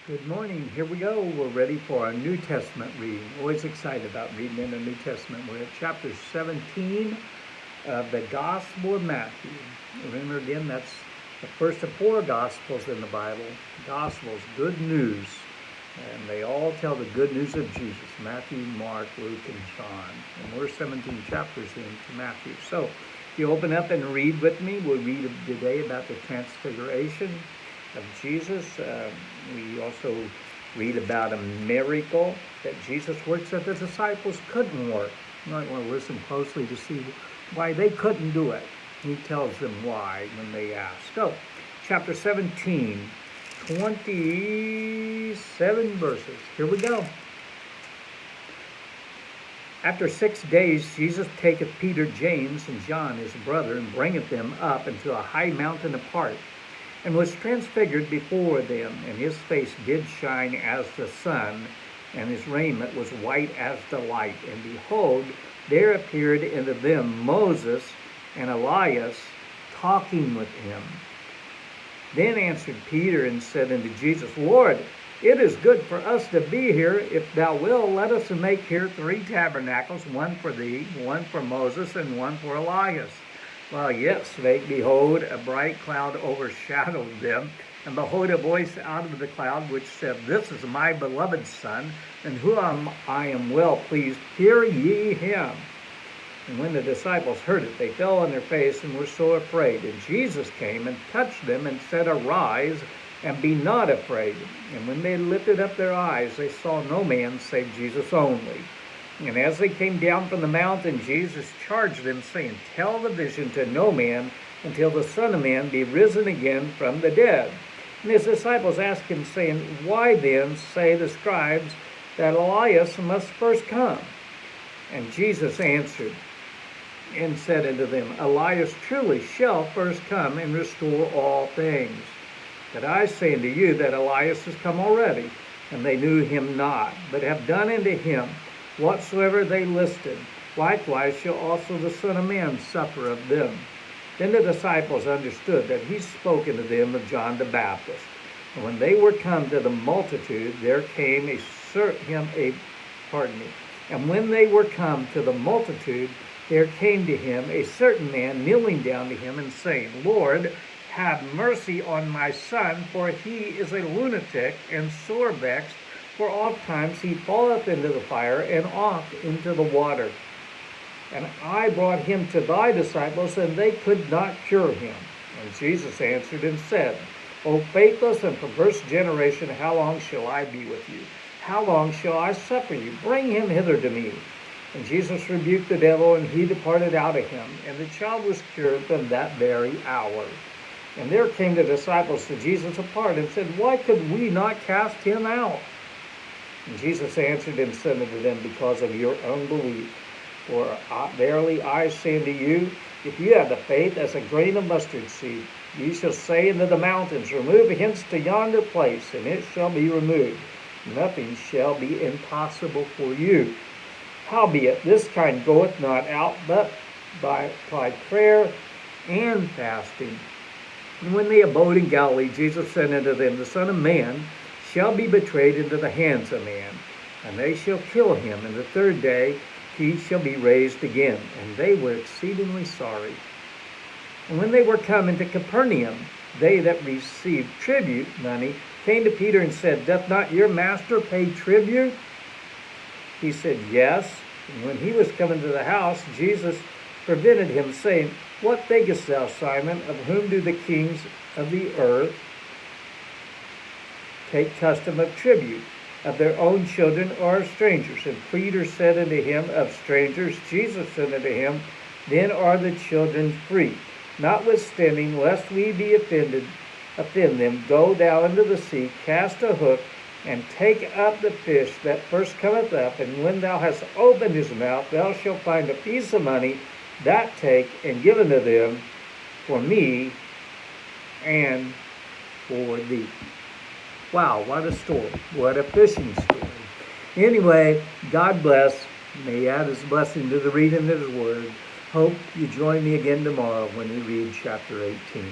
Good morning. Here we go. We're ready for our New Testament reading. Always excited about reading in the New Testament. We're at chapter 17 of the Gospel of Matthew. Remember again, that's the first of four Gospels in the Bible. Gospels, good news. And they all tell the good news of Jesus. Matthew, Mark, Luke, and John. And we're 17 chapters into Matthew. So if you open up and read with me, we'll read today about the transfiguration of Jesus. We also read about a miracle that Jesus works that the disciples couldn't work. You might want to listen closely to see why they couldn't do it. He tells them why when they ask. So, chapter 17, 27 verses. Here we go. After 6 days, Jesus taketh Peter, James, and John, his brother, and bringeth them up into a high mountain apart, and was transfigured before them, and his face did shine as the sun, and his raiment was white as the light. And behold, there appeared unto them Moses and Elias talking with him. Then answered Peter and said unto Jesus, Lord, it is good for us to be here. If thou wilt, let us make here 3 tabernacles, one for thee, one for Moses, and one for Elias. Well, yet spake, behold, a bright cloud overshadowed them, and behold, a voice out of the cloud which said, This is my beloved Son, in whom I am well pleased. Hear ye him. And when the disciples heard it, they fell on their face and were so afraid. And Jesus came and touched them and said, Arise, and be not afraid. And when they lifted up their eyes, they saw no man save Jesus only. And as they came down from the mountain, Jesus charged them, saying, Tell the vision to no man until the Son of Man be risen again from the dead. And his disciples asked him, saying, Why then say the scribes that Elias must first come? And Jesus answered and said unto them, Elias truly shall first come and restore all things. But I say unto you that Elias is come already, and they knew him not, but have done unto him whatsoever they listed. Likewise shall also the Son of Man suffer of them. Then the disciples understood that he spoke unto them of John the Baptist. And when they were come to the multitude, there came And when they were come to the multitude, there came to him a certain man, kneeling down to him and saying, Lord, have mercy on my son, for he is a lunatic and sore vexed, for oft times he falleth into the fire, and oft into the water. And I brought him to thy disciples, and they could not cure him. And Jesus answered and said, O faithless and perverse generation, how long shall I be with you? How long shall I suffer you? Bring him hither to me. And Jesus rebuked the devil, and he departed out of him. And the child was cured from that very hour. And there came the disciples to Jesus apart, and said, Why could we not cast him out? And Jesus answered and said unto them, Because of your unbelief. For verily I say unto you, if you have the faith as a grain of mustard seed, ye shall say unto the mountains, Remove hence to yonder place, and it shall be removed. Nothing shall be impossible for you. Howbeit, this kind goeth not out but by prayer and fasting. And when they abode in Galilee, Jesus said unto them, The Son of Man shall be betrayed into the hands of men, and they shall kill him, and the third day he shall be raised again. And they were exceedingly sorry. And when they were come into Capernaum, they that received tribute money came to Peter and said, Doth not your master pay tribute? He said, Yes. And when he was come into the house, Jesus prevented him, saying, What thinkest thou, Simon, of whom do the kings of the earth take custom of tribute? Of their own children or of strangers? And Peter said unto him, Of strangers. Jesus said unto him, Then are the children free. Notwithstanding, lest we be offend them, go thou into the sea, cast a hook, and take up the fish that first cometh up. And when thou hast opened his mouth, thou shalt find a piece of money. That take and give unto them for me and for thee. Wow, what a story. What a fishing story. Anyway, God bless. May He add His blessing to the reading of His Word. Hope you join me again tomorrow when we read chapter 18.